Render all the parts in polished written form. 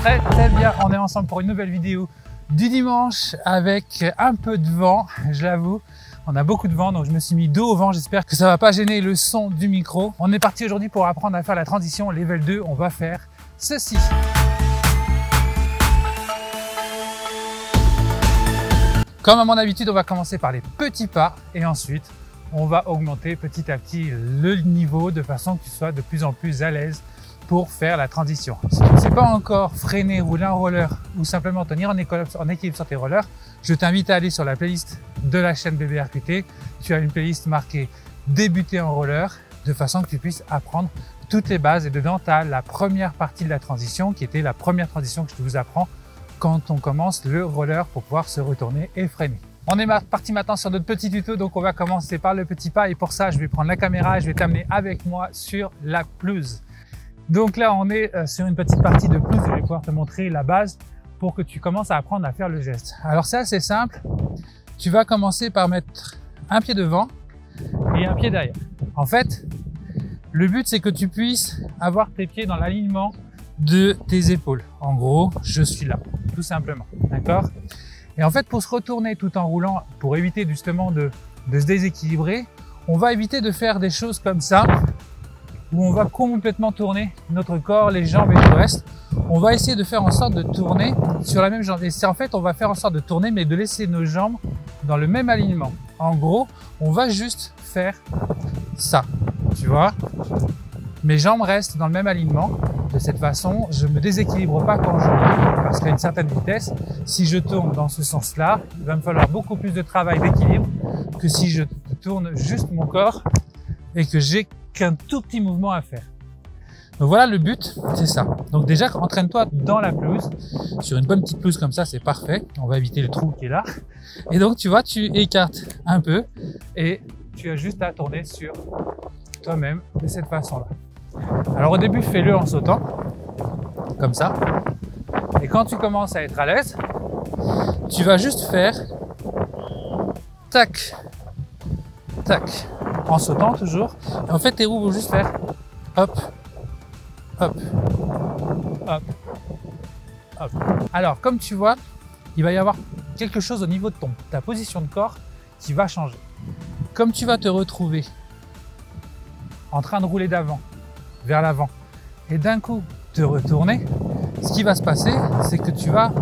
Très bien, on est ensemble pour une nouvelle vidéo du dimanche avec un peu de vent, je l'avoue. On a beaucoup de vent, donc je me suis mis dos au vent. J'espère que ça va pas gêner le son du micro. On est parti aujourd'hui pour apprendre à faire la transition level 2. On va faire ceci. Comme à mon habitude, on va commencer par les petits pas et ensuite on va augmenter petit à petit le niveau de façon que tu sois de plus en plus à l'aise pour faire la transition. Si tu ne sais pas encore freiner, rouler un roller ou simplement tenir en équilibre sur tes rollers, je t'invite à aller sur la playlist de la chaîne BBRQT. Tu as une playlist marquée débuter en roller de façon que tu puisses apprendre toutes les bases et dedans tu as la première partie de la transition qui était la première transition que je vous apprends quand on commence le roller pour pouvoir se retourner et freiner. On est parti maintenant sur notre petit tuto, donc on va commencer par le petit pas et pour ça je vais prendre la caméra et je vais t'amener avec moi sur la pelouse. Donc là on est sur une petite partie de pelouse et je vais pouvoir te montrer la base pour que tu commences à apprendre à faire le geste. Alors c'est assez simple, tu vas commencer par mettre un pied devant et un pied derrière. En fait, le but c'est que tu puisses avoir tes pieds dans l'alignement de tes épaules. En gros, je suis là, tout simplement, d'accord? Et en fait, pour se retourner tout en roulant, pour éviter justement de se déséquilibrer, on va éviter de faire des choses comme ça, où on va complètement tourner notre corps, les jambes et tout le reste. On va essayer de faire en sorte de tourner sur la même jambe. Et c'est en fait, on va faire en sorte de tourner, mais de laisser nos jambes dans le même alignement. En gros, on va juste faire ça, tu vois? Mes jambes restent dans le même alignement. De cette façon, je me déséquilibre pas quand je roule parce qu'à une certaine vitesse, si je tourne dans ce sens-là, il va me falloir beaucoup plus de travail d'équilibre que si je tourne juste mon corps et que j'ai qu'un tout petit mouvement à faire. Donc voilà, le but, c'est ça. Donc déjà, entraîne-toi dans la pelouse. Sur une bonne petite pelouse comme ça, c'est parfait. On va éviter le trou qui est là. Et donc, tu vois, tu écartes un peu et tu as juste à tourner sur toi-même de cette façon-là. Alors au début, fais-le en sautant, comme ça. Et quand tu commences à être à l'aise, tu vas juste faire tac, tac, en sautant toujours. Et en fait, tes roues vont juste faire hop, hop, hop, hop. Alors, comme tu vois, il va y avoir quelque chose au niveau de ta position de corps qui va changer. Comme tu vas te retrouver en train de rouler d'avant, vers l'avant et d'un coup te retourner, ce qui va se passer, c'est que tu vas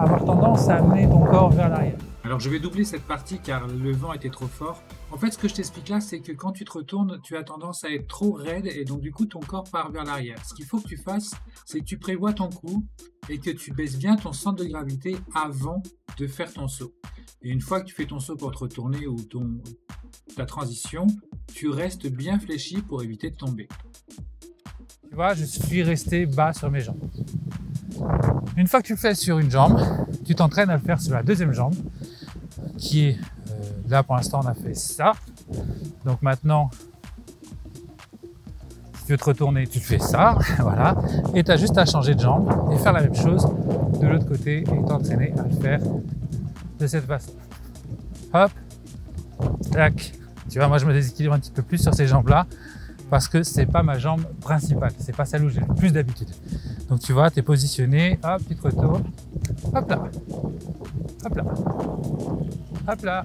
avoir tendance à amener ton corps vers l'arrière. Alors je vais doubler cette partie car le vent était trop fort. En fait, ce que je t'explique là, c'est que quand tu te retournes, tu as tendance à être trop raide et donc du coup ton corps part vers l'arrière. Ce qu'il faut que tu fasses, c'est que tu prévois ton coup et que tu baisses bien ton centre de gravité avant de faire ton saut. Et une fois que tu fais ton saut pour te retourner ou ta transition, tu restes bien fléchi pour éviter de tomber. Tu vois, je suis resté bas sur mes jambes. Une fois que tu le fais sur une jambe, tu t'entraînes à le faire sur la deuxième jambe, qui est, là pour l'instant on a fait ça. Donc maintenant, si tu veux te retourner, tu fais ça, voilà. Et tu as juste à changer de jambe et faire la même chose de l'autre côté et t'entraîner à le faire de cette façon. Hop, tac. Tu vois, moi je me déséquilibre un petit peu plus sur ces jambes-là, parce que c'est pas ma jambe principale, c'est pas celle où j'ai le plus d'habitude. Donc tu vois, tu es positionné, hop, tu te retournes, hop là, hop là, hop là,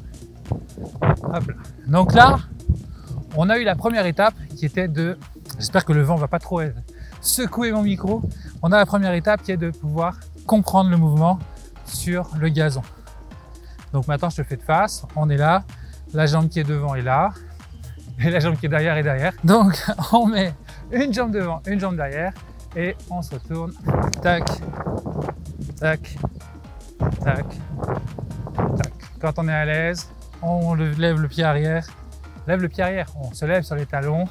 hop là. Donc là, on a eu la première étape qui était de, j'espère que le vent va pas trop secouer mon micro, on a la première étape qui est de pouvoir comprendre le mouvement sur le gazon. Donc maintenant je te fais de face, on est là, la jambe qui est devant est là, et la jambe qui est derrière est derrière. Donc on met une jambe devant, une jambe derrière et on se retourne. Tac, tac, tac, tac. Quand on est à l'aise, on lève le pied arrière. Lève le pied arrière, on se lève sur les talons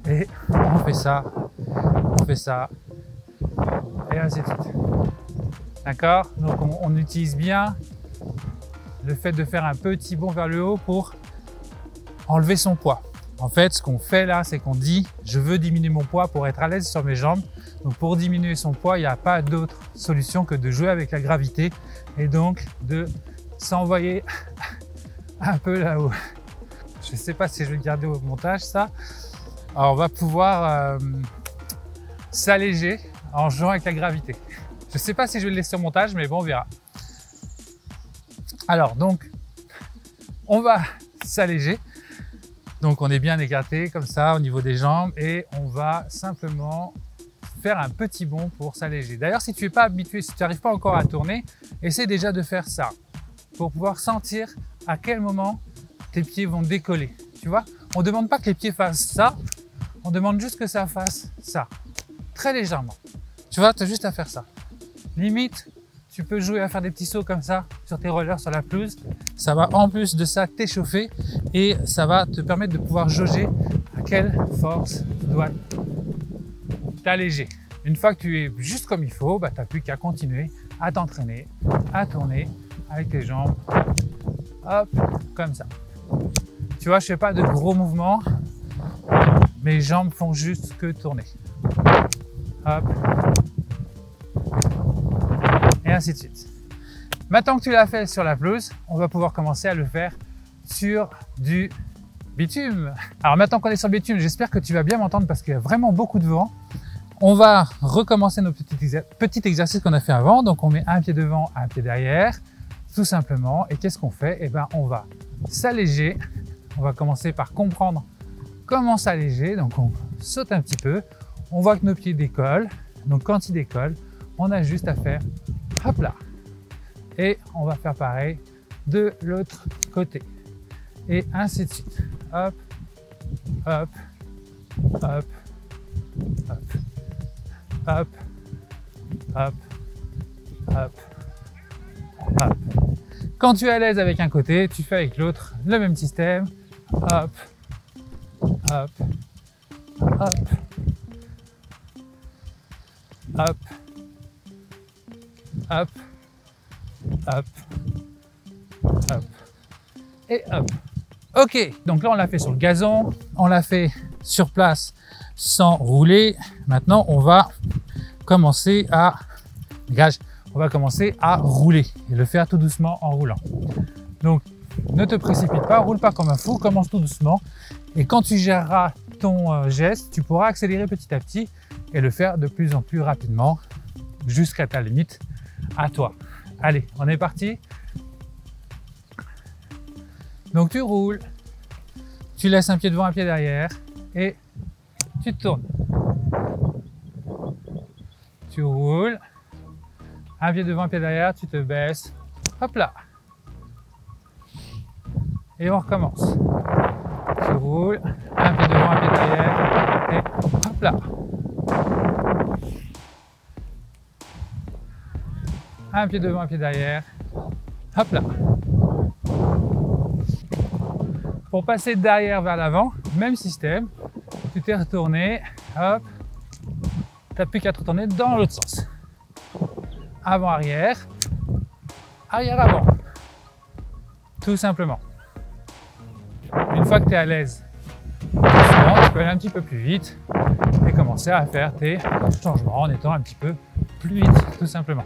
et on fait ça, et ainsi de suite. D'accord? Donc on utilise bien le fait de faire un petit bond vers le haut pour enlever son poids. En fait, ce qu'on fait là, c'est qu'on dit je veux diminuer mon poids pour être à l'aise sur mes jambes. Donc pour diminuer son poids, il n'y a pas d'autre solution que de jouer avec la gravité et donc de s'envoyer un peu là-haut. Je ne sais pas si je vais le garder au montage ça. Alors on va pouvoir s'alléger en jouant avec la gravité. Je sais pas si je vais le laisser sur montage, mais bon, on verra. Alors, donc, on va s'alléger. Donc, on est bien écarté comme ça au niveau des jambes et on va simplement faire un petit bond pour s'alléger. D'ailleurs, si tu n'es pas habitué, si tu n'arrives pas encore à tourner, essaie déjà de faire ça pour pouvoir sentir à quel moment tes pieds vont décoller. Tu vois, on ne demande pas que les pieds fassent ça, on demande juste que ça fasse ça, très légèrement. Tu vois, tu as juste à faire ça. Limite, tu peux jouer à faire des petits sauts comme ça sur tes rollers sur la pelouse. Ça va en plus de ça t'échauffer et ça va te permettre de pouvoir jauger à quelle force tu dois t'alléger. Une fois que tu es juste comme il faut, bah, tu n'as plus qu'à continuer à t'entraîner, à tourner avec tes jambes. Hop, comme ça. Tu vois, je fais pas de gros mouvements. Mes jambes font juste que tourner. Hop. Et ainsi de suite. Maintenant que tu l'as fait sur la pelouse, on va pouvoir commencer à le faire sur du bitume. Alors maintenant qu'on est sur le bitume, j'espère que tu vas bien m'entendre parce qu'il y a vraiment beaucoup de vent. On va recommencer nos petits exercices qu'on a fait avant. Donc on met un pied devant, un pied derrière, tout simplement. Et qu'est-ce qu'on fait? Eh ben, on va s'alléger. On va commencer par comprendre comment s'alléger. Donc on saute un petit peu. On voit que nos pieds décollent. Donc quand ils décollent, on a juste à faire hop là. Et on va faire pareil de l'autre côté. Et ainsi de suite. Hop, hop, hop, hop, hop, hop, hop, hop. Quand tu es à l'aise avec un côté, tu fais avec l'autre le même système. Hop, hop, hop, hop, hop, hop, hop, et hop. Ok, donc là on l'a fait sur le gazon, on l'a fait sur place sans rouler. Maintenant on va commencer à rouler et le faire tout doucement en roulant. Donc ne te précipite pas, roule pas comme un fou, commence tout doucement et quand tu géreras ton geste, tu pourras accélérer petit à petit et le faire de plus en plus rapidement jusqu'à ta limite à toi. Allez, on est parti. Donc tu roules, tu laisses un pied devant, un pied derrière et tu te tournes. Tu roules, un pied devant, un pied derrière, tu te baisses, hop là. Et on recommence. Tu roules, un pied devant, un pied derrière et hop là. Un pied devant, un pied derrière, hop là. Pour passer derrière vers l'avant, même système, tu t'es retourné, hop, tu n'as plus qu'à te retourner dans l'autre sens. Avant, arrière, arrière, avant. Tout simplement. Une fois que tu es à l'aise, tu peux aller un petit peu plus vite et commencer à faire tes changements en étant un petit peu plus vite, tout simplement.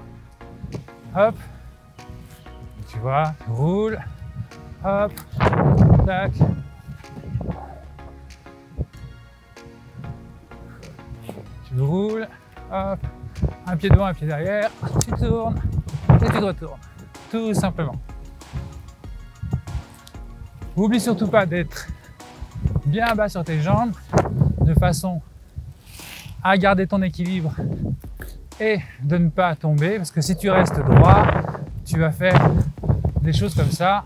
Hop, tu vois, tu roules, hop, tac. Tu roules, hop, un pied devant, un pied derrière, tu tournes et tu te retournes, tout simplement. N'oublie surtout pas d'être bien bas sur tes jambes, de façon à garder ton équilibre et de ne pas tomber, parce que si tu restes droit, tu vas faire des choses comme ça.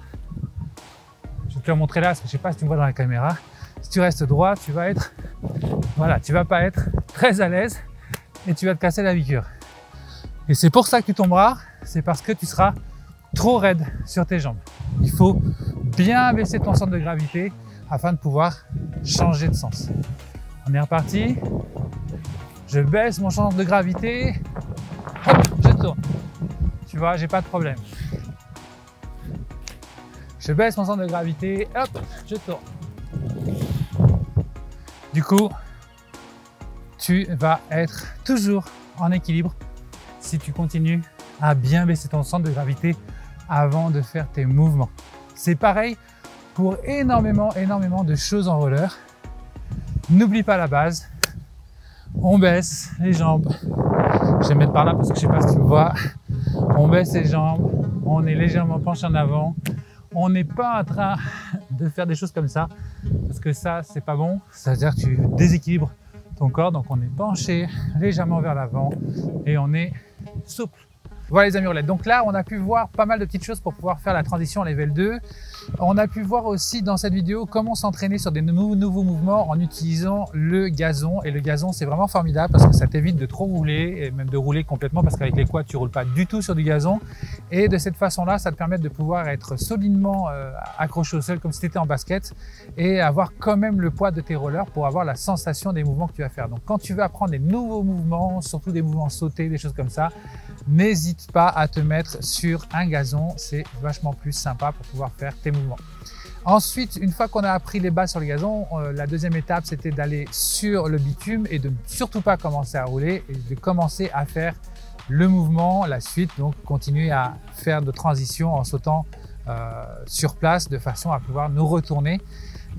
Je vais te le montrer là, parce que je ne sais pas si tu me vois dans la caméra. Si tu restes droit, tu vas être, voilà, tu vas pas être très à l'aise et tu vas te casser la figure. Et c'est pour ça que tu tomberas, c'est parce que tu seras trop raide sur tes jambes. Il faut bien baisser ton centre de gravité afin de pouvoir changer de sens. On est reparti. Je baisse mon centre de gravité. Hop, je tourne. Tu vois, j'ai pas de problème. Je baisse mon centre de gravité. Hop, je tourne. Du coup, tu vas être toujours en équilibre si tu continues à bien baisser ton centre de gravité avant de faire tes mouvements. C'est pareil pour énormément de choses en roller. N'oublie pas la base. On baisse les jambes Je vais me mettre par là parce que je sais pas si tu le vois. On baisse les jambes, on est légèrement penché en avant. On n'est pas en train de faire des choses comme ça parce que ça, c'est pas bon. Ça veut dire que tu déséquilibres ton corps. Donc, on est penché légèrement vers l'avant et on est souple. Voilà les amis roulettes. Donc là, on a pu voir pas mal de petites choses pour pouvoir faire la transition à level 2. On a pu voir aussi dans cette vidéo comment s'entraîner sur des nouveaux mouvements en utilisant le gazon. Et le gazon, c'est vraiment formidable parce que ça t'évite de trop rouler et même de rouler complètement parce qu'avec les quads, tu roules pas du tout sur du gazon. Et de cette façon-là, ça te permet de pouvoir être solidement accroché au sol comme si tu étais en basket et avoir quand même le poids de tes rollers pour avoir la sensation des mouvements que tu vas faire. Donc quand tu veux apprendre des nouveaux mouvements, surtout des mouvements sautés, des choses comme ça, n'hésite pas à te mettre sur un gazon, c'est vachement plus sympa pour pouvoir faire tes mouvements. Ensuite, une fois qu'on a appris les bases sur le gazon, la deuxième étape, c'était d'aller sur le bitume et de surtout pas commencer à rouler et de commencer à faire le mouvement, la suite, donc continuer à faire de transition en sautant sur place de façon à pouvoir nous retourner.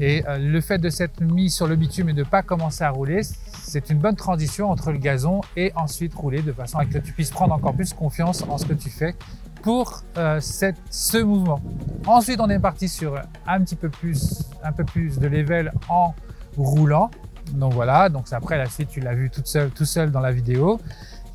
Et le fait de s'être mis sur le bitume et de ne pas commencer à rouler, c'est une bonne transition entre le gazon et ensuite rouler de façon à que tu puisses prendre encore plus confiance en ce que tu fais pour ce mouvement. Ensuite, on est parti sur un peu plus de level en roulant. Donc voilà, donc après la suite, tu l'as vu tout seul dans la vidéo.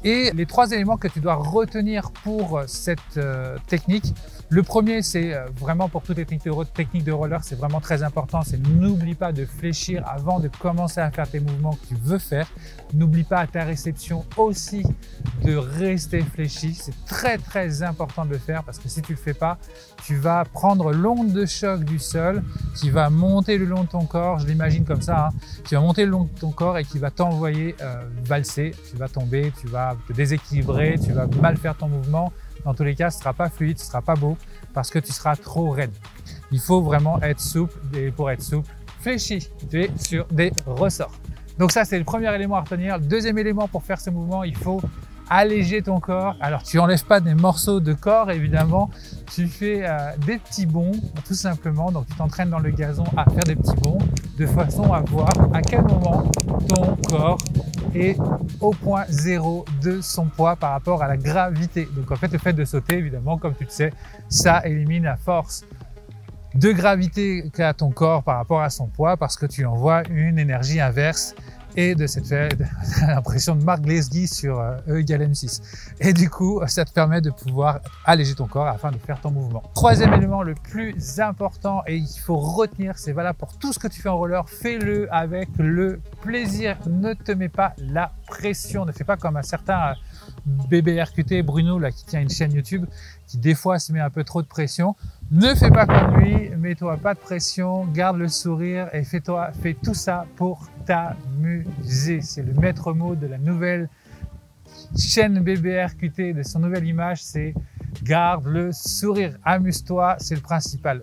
Et les trois éléments que tu dois retenir pour cette technique, le premier, c'est vraiment pour toutes les techniques de roller, c'est vraiment très important, c'est n'oublie pas de fléchir avant de commencer à faire tes mouvements que tu veux faire. N'oublie pas à ta réception aussi de rester fléchi. C'est très important de le faire parce que si tu le fais pas, tu vas prendre l'onde de choc du sol qui va monter le long de ton corps, je l'imagine comme ça, hein, qui va monter le long de ton corps et qui va t'envoyer valser, tu vas tomber, tu vas te déséquilibrer, tu vas mal faire ton mouvement. Dans tous les cas, ce ne sera pas fluide, ce ne sera pas beau parce que tu seras trop raide. Il faut vraiment être souple et pour être souple, fléchi, tu es sur des ressorts. Donc ça, c'est le premier élément à retenir. Le deuxième élément pour faire ce mouvement, il faut alléger ton corps. Alors, tu n'enlèves pas des morceaux de corps, évidemment. Tu fais des petits bonds, tout simplement. Donc, tu t'entraînes dans le gazon à faire des petits bonds de façon à voir à quel moment ton corps est au point zéro de son poids par rapport à la gravité. Donc, en fait, le fait de sauter, évidemment, comme tu le sais, ça élimine la force de gravité qu'a ton corps par rapport à son poids parce que tu envoies une énergie inverse. Et de cette fait, l'impression de Marc Lesguy sur E = M6. Et du coup, ça te permet de pouvoir alléger ton corps afin de faire ton mouvement. Troisième élément, le plus important et il faut retenir, c'est valable pour tout ce que tu fais en roller, fais-le avec le plaisir. Ne te mets pas la pression. Ne fais pas comme un certain bébé RQT, Bruno, là, qui tient une chaîne YouTube, qui des fois se met un peu trop de pression. Ne fais pas comme lui, mets-toi pas de pression, garde le sourire et fais tout ça pour t'amuser. C'est le maître mot de la nouvelle chaîne BBRQT, de son nouvelle image, c'est garde le sourire, amuse-toi, c'est le principal.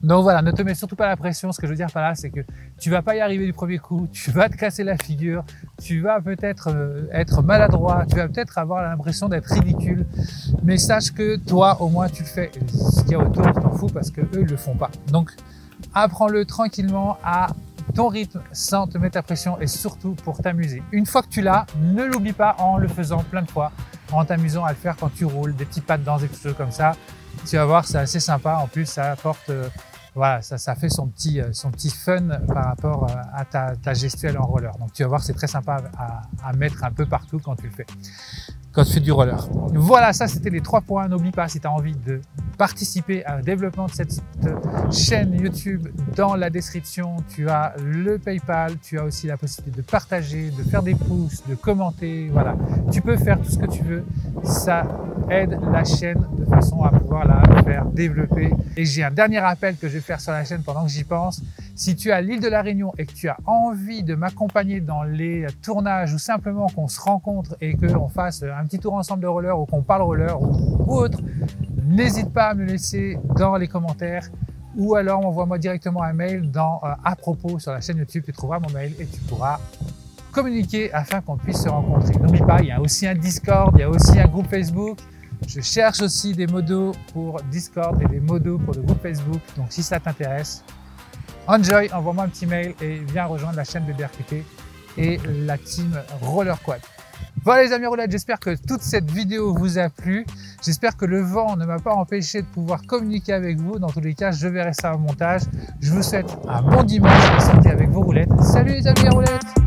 Donc voilà, ne te mets surtout pas la pression. Ce que je veux dire par là, c'est que tu vas pas y arriver du premier coup, tu vas te casser la figure, tu vas peut-être être maladroit, tu vas peut-être avoir l'impression d'être ridicule, mais sache que toi, au moins, tu le fais. Et ce qu'il y a autour, tu t'en fous parce que eux, ils le font pas. Donc, apprends-le tranquillement à ton rythme sans te mettre la pression et surtout pour t'amuser. Une fois que tu l'as, ne l'oublie pas en le faisant plein de fois, en t'amusant à le faire quand tu roules, des petits pas de danse, des choses comme ça. Tu vas voir, c'est assez sympa. En plus, ça apporte, voilà, ça fait son petit fun par rapport à ta gestuelle en roller. Donc, tu vas voir, c'est très sympa à mettre un peu partout quand tu le fais, quand tu fais du roller. Voilà, ça, c'était les 3 points. N'oublie pas, si tu as envie de participer au développement de cette chaîne YouTube, dans la description, tu as le PayPal, tu as aussi la possibilité de partager, de faire des pouces, de commenter. Voilà, tu peux faire tout ce que tu veux. Ça aide la chaîne de façon à pouvoir la faire développer. Et j'ai un dernier appel que je vais faire sur la chaîne pendant que j'y pense. Si tu es à l'île de la Réunion et que tu as envie de m'accompagner dans les tournages ou simplement qu'on se rencontre et qu'on fasse un petit tour ensemble de roller ou qu'on parle roller ou autre, n'hésite pas à me laisser dans les commentaires ou alors envoie-moi directement un mail dans à propos sur la chaîne YouTube. Tu trouveras mon mail et tu pourras communiquer afin qu'on puisse se rencontrer. N'oublie pas, il y a aussi un Discord, il y a aussi un groupe Facebook. Je cherche aussi des modos pour Discord et des modos pour le groupe Facebook. Donc si ça t'intéresse, enjoy, envoie-moi un petit mail et viens rejoindre la chaîne BBRQT et la team Roller Quad. Voilà les amis roulettes, j'espère que toute cette vidéo vous a plu. J'espère que le vent ne m'a pas empêché de pouvoir communiquer avec vous. Dans tous les cas, je verrai ça au montage. Je vous souhaite un bon dimanche et santé avec vos roulettes. Salut les amis roulettes!